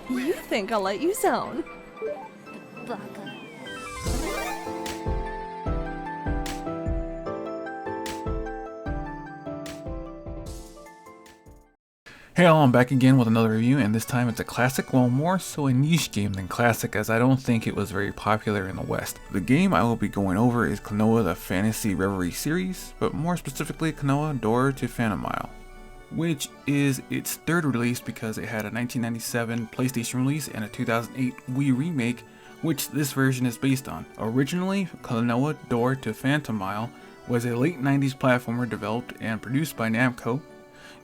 You think I'll let you zone? Hey all, I'm back again with another review, and this time it's a classic, well more so a niche game than classic, as I don't think it was very popular in the West. The game I will be going over is Klonoa the Phantasy Reverie Series, but more specifically Klonoa Door to Phantomile, which is its third release because it had a 1997 PlayStation release and a 2008 Wii remake, which this version is based on. Originally, Klonoa Door to Phantomile was a late 90s platformer developed and produced by Namco.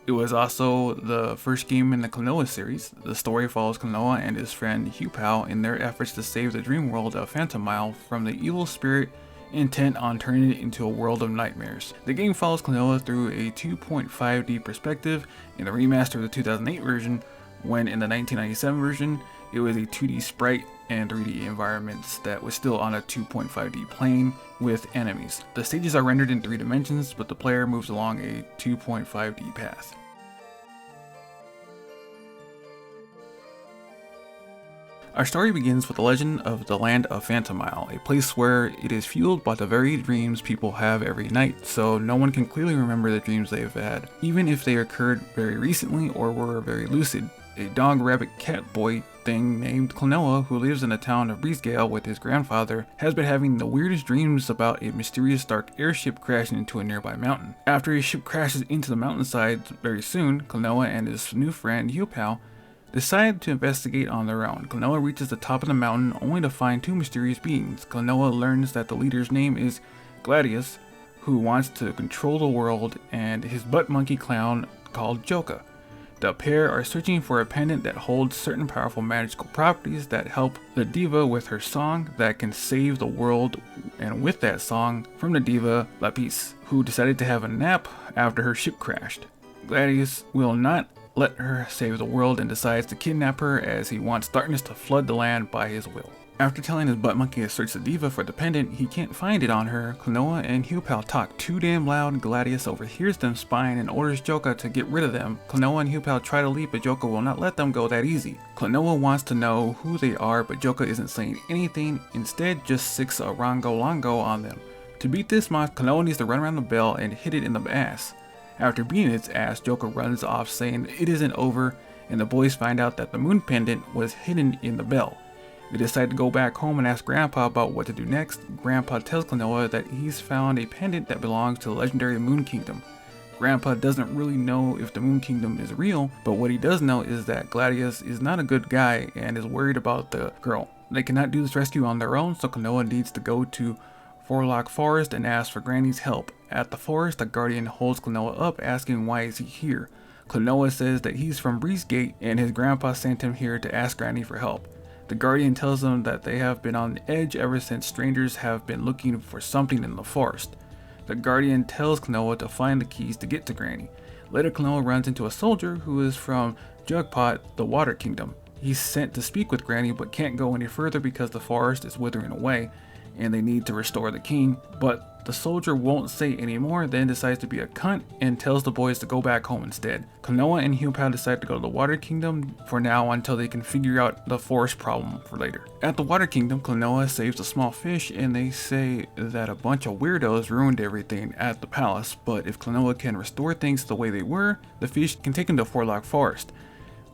It was also the first game in the Klonoa series. The story follows Klonoa and his friend Hupao in their efforts to save the dream world of Phantomile from the evil spirit intent on turning it into a world of nightmares. The game follows Klonoa through a 2.5D perspective in the remaster of the 2008 version, when in the 1997 version it was a 2D sprite and 3D environments that was still on a 2.5D plane with enemies. The stages are rendered in 3 dimensions, but the player moves along a 2.5D path. Our story begins with the legend of the land of Phantomile, a place where it is fueled by the very dreams people have every night, so no one can clearly remember the dreams they have had, even if they occurred very recently or were very lucid. A dog, rabbit, cat boy thing named Klonoa, who lives in the town of Breezegale with his grandfather, has been having the weirdest dreams about a mysterious dark airship crashing into a nearby mountain. After his ship crashes into the mountainside very soon, Klonoa and his new friend Hupao decide to investigate on their own. Klonoa reaches the top of the mountain only to find 2 mysterious beings. Klonoa learns that the leader's name is Gladius, who wants to control the world, and his butt monkey clown called Joka. The pair are searching for a pendant that holds certain powerful magical properties that help the diva with her song that can save the world, and with that song from the diva Lapis, who decided to have a nap after her ship crashed. Gladius will not let her save the world and decides to kidnap her as he wants darkness to flood the land by his will. After telling his butt monkey to search the diva for the pendant, he can't find it on her. Klonoa and Hupao talk too damn loud. Gladius overhears them spying and orders Joka to get rid of them. Klonoa and Hupao try to leave, but Joka will not let them go that easy. Klonoa wants to know who they are, but Joka isn't saying anything, instead just sicks a Rongo Longo on them. To beat this moth, Klonoa needs to run around the bell and hit it in the ass. After beating its ass, Joka runs off saying it isn't over, and the boys find out that the moon pendant was hidden in the bell. They decide to go back home and ask Grandpa about what to do next. Grandpa tells Klonoa that he's found a pendant that belongs to the legendary Moon Kingdom. Grandpa doesn't really know if the Moon Kingdom is real, but what he does know is that Gladius is not a good guy and is worried about the girl. They cannot do this rescue on their own, so Klonoa needs to go to Forlock Forest and ask for Granny's help. At the forest, a guardian holds Klonoa up, asking why is he here. Klonoa says that he's from Breezegate and his grandpa sent him here to ask Granny for help. The guardian tells them that they have been on the edge ever since strangers have been looking for something in the forest. The guardian tells Klonoa to find the keys to get to Granny. Later, Klonoa runs into a soldier who is from Jugpot, the Water Kingdom. He's sent to speak with Granny but can't go any further because the forest is withering away and they need to restore the king, but the soldier won't say anymore, then decides to be a cunt and tells the boys to go back home instead. Klonoa and Hupao decide to go to the Water Kingdom for now until they can figure out the forest problem for later. At the Water Kingdom, Klonoa saves a small fish and they say that a bunch of weirdos ruined everything at the palace, but if Klonoa can restore things the way they were, the fish can take him to Forlock Forest.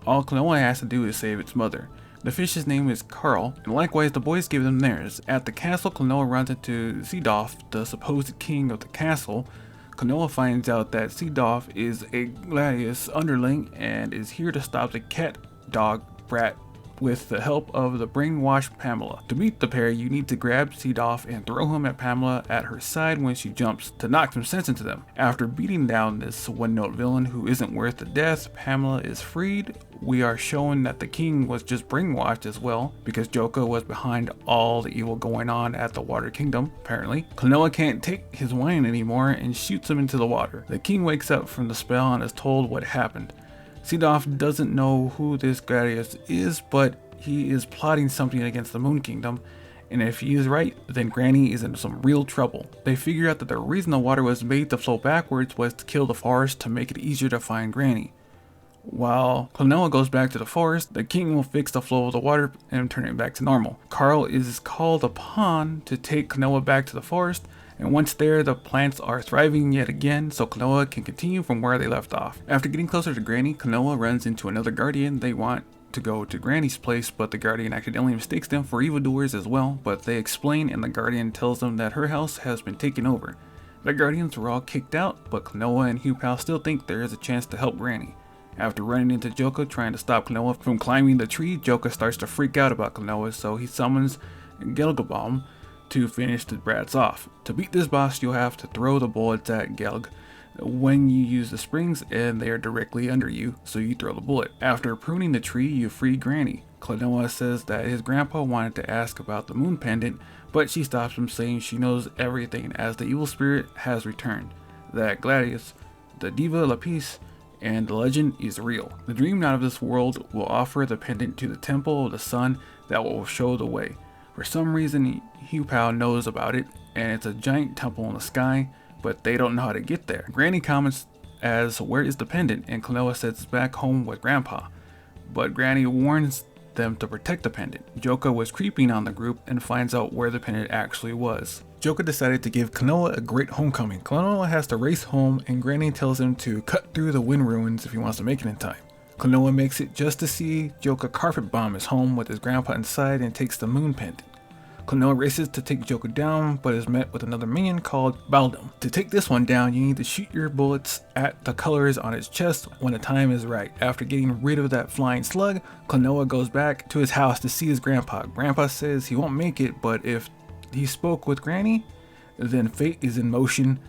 All Klonoa has to do is save its mother. The fish's name is Carl, and likewise the boys give them theirs. At the castle, Klonoa runs into Seedoff, the supposed king of the castle. Klonoa finds out that Seedoff is a Gladius underling and is here to stop the cat dog brat with the help of the brainwashed Pamela. To beat the pair, you need to grab Seedoff and throw him at Pamela at her side when she jumps to knock some sense into them. After beating down this one-note villain who isn't worth the death, Pamela is freed. We are shown that the king was just brainwashed as well, because Joka was behind all the evil going on at the Water Kingdom, apparently. Klonoa can't take his wine anymore and shoots him into the water. The king wakes up from the spell and is told what happened. Seedoff doesn't know who this Gladius is, but he is plotting something against the Moon Kingdom, and if he is right, then Granny is in some real trouble. They figure out that the reason the water was made to flow backwards was to kill the forest to make it easier to find Granny. While Klonoa goes back to the forest, the king will fix the flow of the water and turn it back to normal. Carl is called upon to take Klonoa back to the forest, and once there, the plants are thriving yet again, so Klonoa can continue from where they left off. After getting closer to Granny, Klonoa runs into another guardian. They want to go to Granny's place, but the guardian accidentally mistakes them for evildoers as well, but they explain and the guardian tells them that her house has been taken over. The guardians were all kicked out, but Klonoa and Hupal still think there is a chance to help Granny. After running into Joka trying to stop Klonoa from climbing the tree, Joka starts to freak out about Klonoa, so he summons Gelgabalm to finish the brats off. To beat this boss, you'll have to throw the bullets at Gelg when you use the springs, and they are directly under you, so you throw the bullet. After pruning the tree, you free Granny. Klonoa says that his grandpa wanted to ask about the moon pendant, but she stops him saying she knows everything as the evil spirit has returned, that Gladius, the Diva Lapis, and the legend is real. The dream not of this world will offer the pendant to the temple of the sun that will show the way. For some reason, Hupal knows about it, and it's a giant temple in the sky, but they don't know how to get there. Granny comments as where is the pendant, and Klonoa sets back home with Grandpa, but Granny warns them to protect the pendant. Joka was creeping on the group and finds out where the pendant actually was. Joka decided to give Klonoa a great homecoming. Klonoa has to race home, and Granny tells him to cut through the wind ruins if he wants to make it in time. Klonoa makes it just to see Joka carpet bomb his home with his grandpa inside and takes the moon pendant. Klonoa races to take Joka down, but is met with another minion called Baldum. To take this one down, you need to shoot your bullets at the colors on its chest when the time is right. After getting rid of that flying slug, Klonoa goes back to his house to see his grandpa. Grandpa says he won't make it, but if he spoke with Granny, then fate is in motion,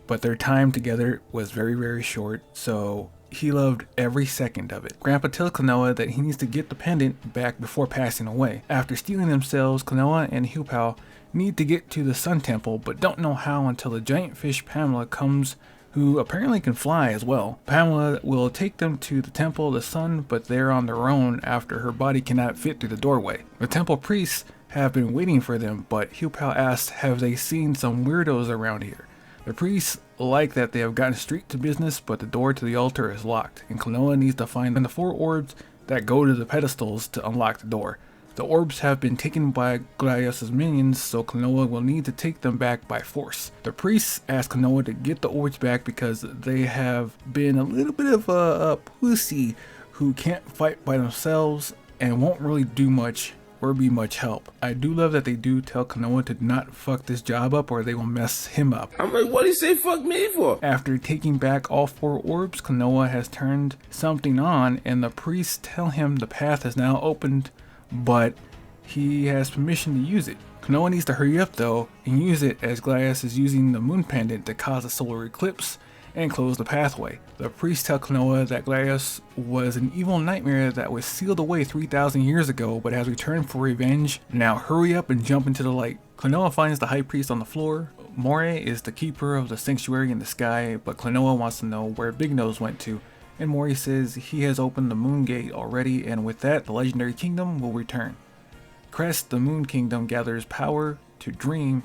but their time together was very, very short, so he loved every second of it. Grandpa tells Klonoa that he needs to get the pendant back before passing away. After stealing themselves, Klonoa and Hupal need to get to the Sun Temple, but don't know how until the giant fish Pamela comes, who apparently can fly as well. Pamela will take them to the Temple of the Sun, but they're on their own after her body cannot fit through the doorway. The temple priests have been waiting for them, but Hupal asks have they seen some weirdos around here. The priests like that they have gotten straight to business, but the door to the altar is locked, and Klonoa needs to find the 4 orbs that go to the pedestals to unlock the door. The orbs have been taken by Gladius' minions, so Klonoa will need to take them back by force. The priests ask Klonoa to get the orbs back because they have been a little bit of a pussy who can't fight by themselves and won't really do much or be much help. I do love that they do tell Klonoa to not fuck this job up or they will mess him up. I'm like, what do you say fuck me for? After taking back all 4 orbs, Klonoa has turned something on, and the priests tell him the path is now opened, but he has permission to use it. Klonoa needs to hurry up though and use it as Gladius is using the moon pendant to cause a solar eclipse and close the pathway. The priests tell Klonoa that Gladius was an evil nightmare that was sealed away 3,000 years ago but has returned for revenge. Now hurry up and jump into the light. Klonoa finds the high priest on the floor. More is the keeper of the sanctuary in the sky, but Klonoa wants to know where Big Nose went to, and Mori says he has opened the moon gate already, and with that the legendary kingdom will return. Crest, the moon kingdom, gathers power to dream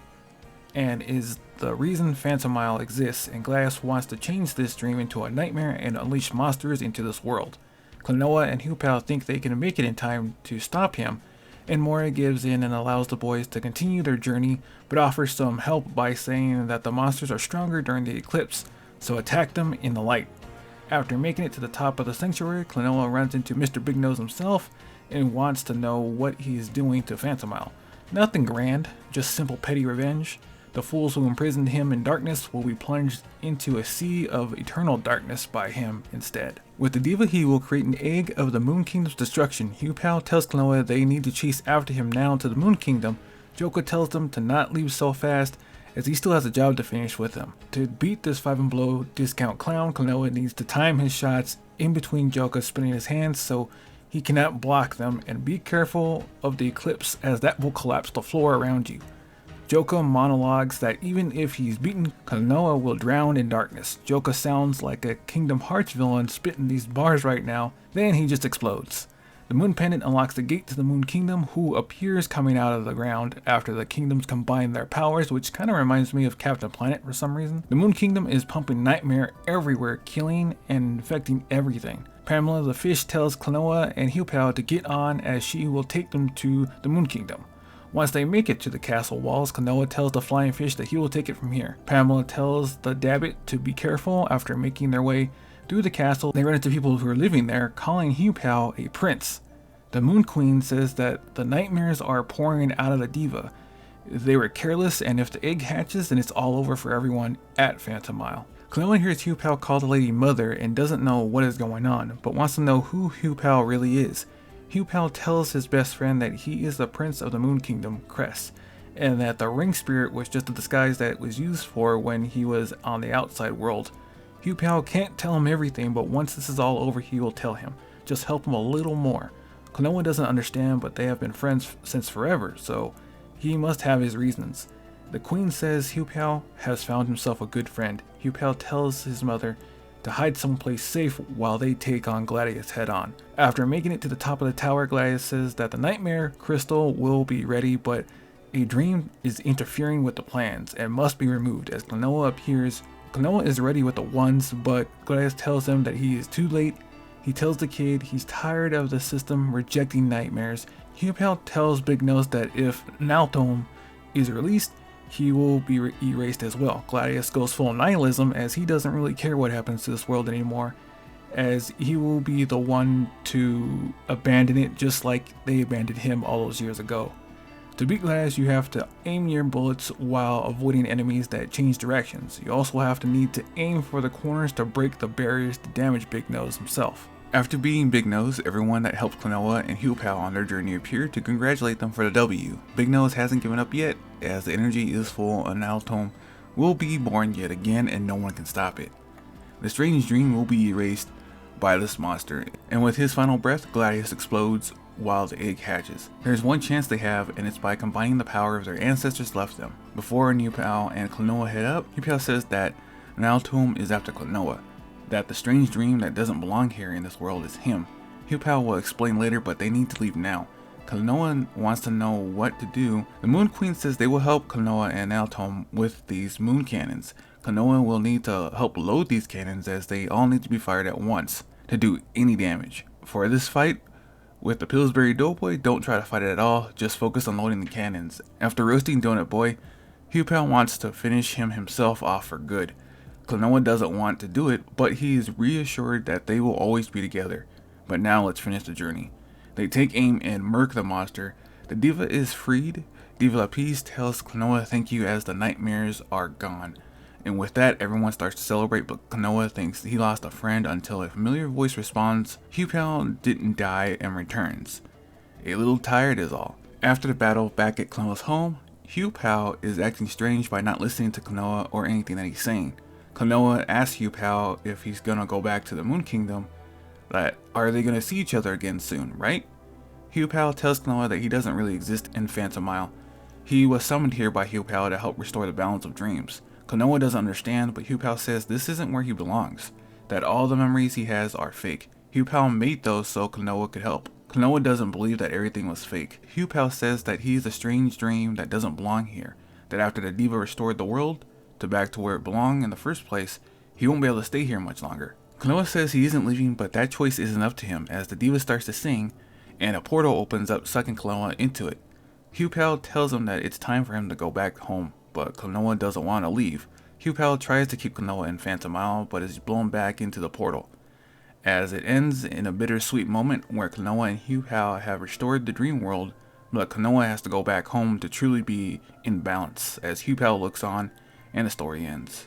and is the reason Phantomile exists, and Gladius wants to change this dream into a nightmare and unleash monsters into this world. Klonoa and Hupal think they can make it in time to stop him, and Mori gives in and allows the boys to continue their journey, but offers some help by saying that the monsters are stronger during the eclipse, so attack them in the light. After making it to the top of the sanctuary, Klonoa runs into Mr. Big Nose himself and wants to know what he is doing to Phantomile. Nothing grand, just simple petty revenge. The fools who imprisoned him in darkness will be plunged into a sea of eternal darkness by him instead. With the Diva, he will create an egg of the Moon Kingdom's destruction. Hupal tells Klonoa they need to chase after him now to the Moon Kingdom. Joka tells them to not leave so fast, as he still has a job to finish with them. To beat this 5 and Below discount clown, Klonoa needs to time his shots in between Joka spinning his hands so he cannot block them, and be careful of the eclipse as that will collapse the floor around you. Joka monologues that even if he's beaten, Klonoa will drown in darkness. Joka sounds like a Kingdom Hearts villain spitting these bars right now, then he just explodes. The Moon Pendant unlocks the gate to the Moon Kingdom, who appears coming out of the ground after the kingdoms combine their powers, which kind of reminds me of Captain Planet for some reason. The Moon Kingdom is pumping nightmare everywhere, killing and infecting everything. Pamela the fish tells Klonoa and Hupao to get on as she will take them to the Moon Kingdom. Once they make it to the castle walls, Klonoa tells the flying fish that he will take it from here. Pamela tells the Dabbit to be careful. After making their way through the castle, they run into people who are living there, calling Hupao a prince. The Moon Queen says that the nightmares are pouring out of the diva. They were careless, and if the egg hatches, then it's all over for everyone at Phantomile. Klonoa hears Hupao call the lady mother and doesn't know what is going on, but wants to know who Hupao really is. Hupao tells his best friend that he is the prince of the Moon Kingdom, Cress, and that the ring spirit was just a disguise that it was used for when he was on the outside world. Hupao can't tell him everything, but once this is all over he will tell him. Just help him a little more. Klonoa doesn't understand, but they have been friends since forever, so he must have his reasons. The queen says Hupao has found himself a good friend. Hupao tells his mother to hide someplace safe while they take on Gladius head on. After making it to the top of the tower, Gladius says that the nightmare crystal will be ready, but a dream is interfering with the plans and must be removed. As Klonoa appears, Klonoa is ready with the wands, but Gladius tells him that he is too late. He tells the kid he's tired of the system rejecting nightmares. Hupao tells Big Nose that if Naltome is released, he will be erased as well. Gladius goes full nihilism as he doesn't really care what happens to this world anymore, as he will be the one to abandon it just like they abandoned him all those years ago. To beat Gladius, you have to aim your bullets while avoiding enemies that change directions. You also have to need to aim for the corners to break the barriers to damage Big Nose himself. After beating Big Nose, everyone that helped Klonoa and Hupao on their journey appeared to congratulate them for the W. Big Nose hasn't given up yet, as the energy is full and Naltome will be born yet again and no one can stop it. The strange dream will be erased by this monster, and with his final breath, Gladius explodes while the egg hatches. There's one chance they have, and it's by combining the power of their ancestors left them. Before Hupao and Klonoa head up, Hupao says that Naltome is after Klonoa, that the strange dream that doesn't belong here in this world is him. Hupao will explain later, but they need to leave now. Klonoa wants to know what to do. The Moon Queen says they will help Klonoa and Naltome with these moon cannons. Klonoa will need to help load these cannons as they all need to be fired at once to do any damage. For this fight with the Pillsbury Doughboy, don't try to fight it at all, just focus on loading the cannons. After roasting Donut Boy, Hupao wants to finish him himself off for good. Klonoa doesn't want to do it, but he is reassured that they will always be together. But now let's finish the journey. They take aim and murk the monster. The diva is freed. Diva La Peace tells Klonoa thank you as the nightmares are gone. And with that, everyone starts to celebrate, but Klonoa thinks he lost a friend until a familiar voice responds, Hupao didn't die, and returns. A little tired is all. After the battle, back at Klonoa's home, Hupao is acting strange by not listening to Klonoa or anything that he's saying. Klonoa asks Hupao if he's gonna go back to the Moon Kingdom, that are they gonna see each other again soon, right? Hupao tells Klonoa that he doesn't really exist in Phantomile. He was summoned here by Hupao to help restore the balance of dreams. Klonoa doesn't understand, but Hupao says this isn't where he belongs, that all the memories he has are fake. Hupao made those so Klonoa could help. Klonoa doesn't believe that everything was fake. Hupao says that he's a strange dream that doesn't belong here, that after the diva restored the world to back to where it belonged in the first place, he won't be able to stay here much longer. Klonoa says he isn't leaving, but that choice isn't up to him as the diva starts to sing and a portal opens up, sucking Klonoa into it. Hupao tells him that it's time for him to go back home, but Klonoa doesn't want to leave. Hupao tries to keep Klonoa in Phantomile, but is blown back into the portal, as it ends in a bittersweet moment where Klonoa and Hupao have restored the dream world, but Klonoa has to go back home to truly be in balance, as Hupao looks on and the story ends.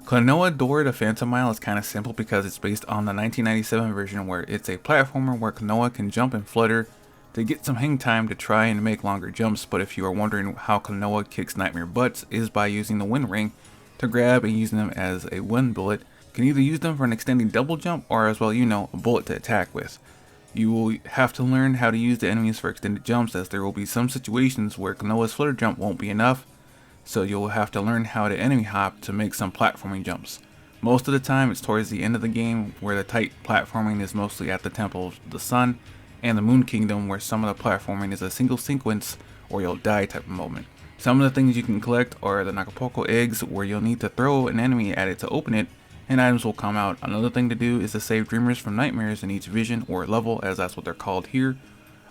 Klonoa Door to Phantomile is kind of simple because it's based on the 1997 version where it's a platformer where Klonoa can jump and flutter to get some hang time to try and make longer jumps, but if you are wondering how Klonoa kicks nightmare butts is by using the wind ring to grab and using them as a wind bullet. You can either use them for an extending double jump or as well, a bullet to attack with. You will have to learn how to use the enemies for extended jumps, as there will be some situations where Klonoa's flutter jump won't be enough, so you'll have to learn how to enemy hop to make some platforming jumps. Most of the time it's towards the end of the game where the tight platforming is mostly at the Temple of the Sun and the Moon Kingdom, where some of the platforming is a single sequence or you'll die type of moment. Some of the things you can collect are the Nakapoko eggs, where you'll need to throw an enemy at it to open it, and items will come out. Another thing to do is to save dreamers from nightmares in each vision or level, as that's what they're called here,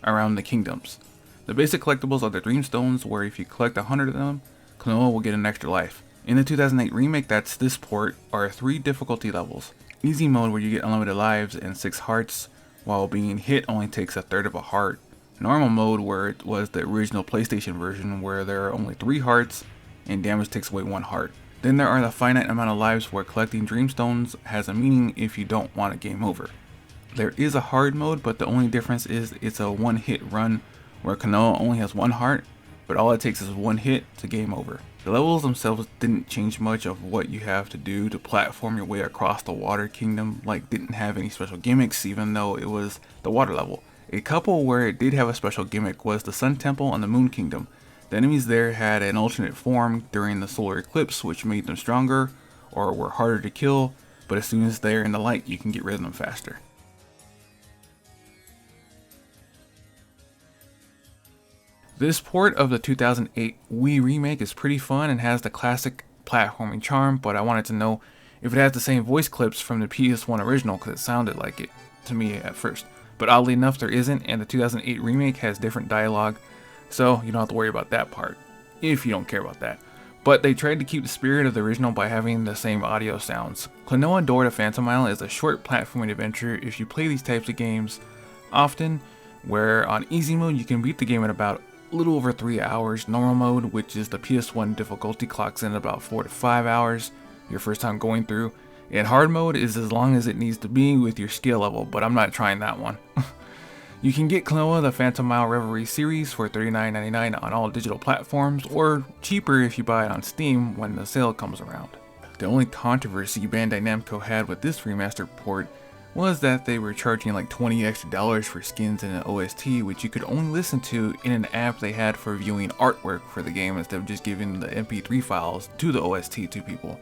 around the kingdoms. The basic collectibles are the Dreamstones, where if you collect 100 of them, Klonoa will get an extra life. In the 2008 remake, that's this port, are 3 difficulty levels. Easy mode, where you get unlimited lives and 6 hearts, while being hit only takes a third of a heart. Normal mode, where it was the original PlayStation version, where there are only 3 hearts and damage takes away 1 heart. Then there are the finite amount of lives, where collecting Dreamstones has a meaning if you don't want a game over. There is a hard mode, but the only difference is it's a one-hit run, where Klonoa only has 1 heart, but all it takes is 1 hit to game over. The levels themselves didn't change much of what you have to do to platform your way across the water kingdom, like didn't have any special gimmicks even though it was the water level. A couple where it did have a special gimmick was the Sun Temple and the Moon Kingdom. The enemies there had an alternate form during the solar eclipse, which made them stronger or were harder to kill, but as soon as they're in the light you can get rid of them faster. This port of the 2008 Wii remake is pretty fun and has the classic platforming charm, but I wanted to know if it has the same voice clips from the PS1 original, because it sounded like it to me at first. But oddly enough there isn't, and the 2008 remake has different dialogue, so you don't have to worry about that part, if you don't care about that. But they tried to keep the spirit of the original by having the same audio sounds. Klonoa Door to Phantomile is a short platforming adventure if you play these types of games often, where on easy mode you can beat the game in about a little over 3 hours. Normal mode, which is the PS1 difficulty, clocks in about 4 to 5 hours your first time going through, and hard mode is as long as it needs to be with your skill level, but I'm not trying that one. You can get Klonoa the Phantomile Reverie Series for $39.99 on all digital platforms, or cheaper if you buy it on Steam when the sale comes around. The only controversy Bandai Namco had with this remastered port was that they were charging like $20 extra for skins in an OST, which you could only listen to in an app they had for viewing artwork for the game instead of just giving the MP3 files to the OST to people.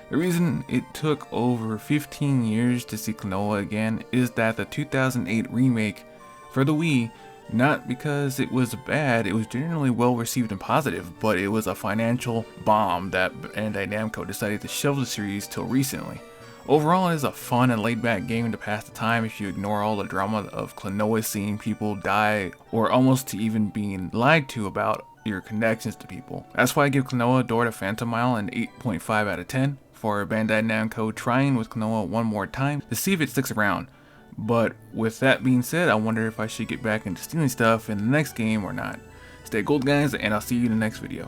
The reason it took over 15 years to see Klonoa again is that the 2008 remake for the Wii, not because it was bad, it was generally well received and positive, but it was a financial bomb that Bandai Namco decided to shelve the series till recently. Overall, it is a fun and laid-back game to pass the time if you ignore all the drama of Klonoa seeing people die, or almost to even being lied to about your connections to people. That's why I give Klonoa Door to Phantomile an 8.5 out of 10 for Bandai Namco trying with Klonoa one more time to see if it sticks around. But with that being said, I wonder if I should get back into stealing stuff in the next game or not. Stay gold guys, and I'll see you in the next video.